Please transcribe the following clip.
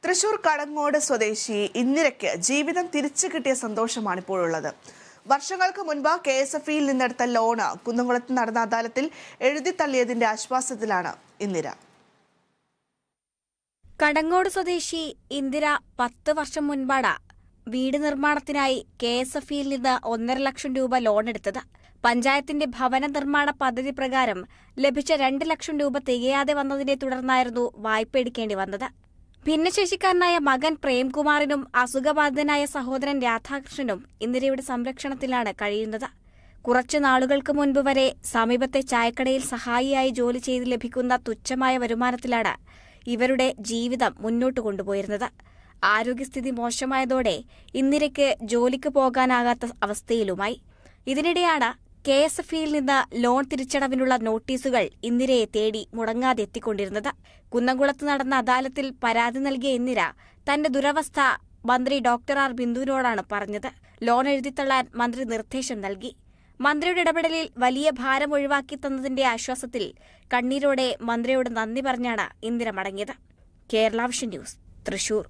തൃശൂർ കടങ്ങോട് സ്വദേശി ഇന്ദിരയ്ക്ക് ജീവിതം തിരിച്ചു കിട്ടിയ സന്തോഷമാണ് ഇപ്പോഴുള്ളത്. വർഷങ്ങൾക്ക് മുൻപ് KSFE-യിൽ നിന്നെടുത്ത ലോണ് കുന്നംകുളത്ത് നടന്ന അദാലത്തിൽ എഴുതിത്തള്ളിയതിന്റെ ആശ്വാസത്തിലാണ് ഇന്ദിര. കടങ്ങോട് സ്വദേശി ഇന്ദിര 10 വർഷം മുൻപാണ് വീട് നിർമ്മാണത്തിനായി KSFE-യിൽ നിന്ന് 1.5 ലക്ഷം രൂപ ലോണെടുത്തത്. പഞ്ചായത്തിന്റെ ഭവന നിർമ്മാണ പദ്ധതി പ്രകാരം ലഭിച്ച 2 ലക്ഷം രൂപ തികയാതെ വന്നതിനെ തുടർന്നായിരുന്നു വായ്പ എടുക്കേണ്ടി വന്നത്. ഭിന്നശേഷിക്കാരനായ മകൻ പ്രേംകുമാറിനും അസുഖബാധിതനായ സഹോദരൻ രാധാകൃഷ്ണനും ഇന്ദിരയുടെ സംരക്ഷണത്തിലാണ് കഴിയുന്നത്. കുറച്ചു നാളുകൾക്ക് മുൻപ് വരെ സമീപത്തെ ചായക്കടയിൽ സഹായിയായി ജോലി ചെയ്ത് ലഭിക്കുന്ന തുച്ഛമായ വരുമാനത്തിലാണ് ഇവരുടെ ജീവിതം മുന്നോട്ട് കൊണ്ടുപോയിരുന്നത്. ആരോഗ്യസ്ഥിതി മോശമായതോടെ ഇന്ദിരയ്ക്ക് ജോലിക്ക് പോകാനാകാത്ത അവസ്ഥയിലുമായി. ഇതിനിടെയാണ് KSFE-യിൽ നിന്ന് ലോൺ തിരിച്ചടവിനുള്ള നോട്ടീസുകൾ ഇന്ദിരയെ തേടി മുടങ്ങാതെ എത്തിക്കൊണ്ടിരുന്നത്. കുന്നംകുളത്ത് നടന്ന അദാലത്തിൽ പരാതി നൽകിയ ഇന്ദിര തന്റെ ദുരവസ്ഥ മന്ത്രി ഡോക്ടർ ആർ ബിന്ദുവിനോടാണ് പറഞ്ഞത്. ലോൺ എഴുതിത്തള്ളാൻ മന്ത്രി നിർദ്ദേശം നൽകി. മന്ത്രിയുടെ ഇടപെടലിൽ വലിയ ഭാരം ഒഴിവാക്കി തന്നതിന്റെ ആശ്വാസത്തിൽ കണ്ണീരോടെ മന്ത്രിയോട് നന്ദി പറഞ്ഞാണ് ഇന്ദിര മടങ്ങിയത്. Kerala vision news, Thrissur.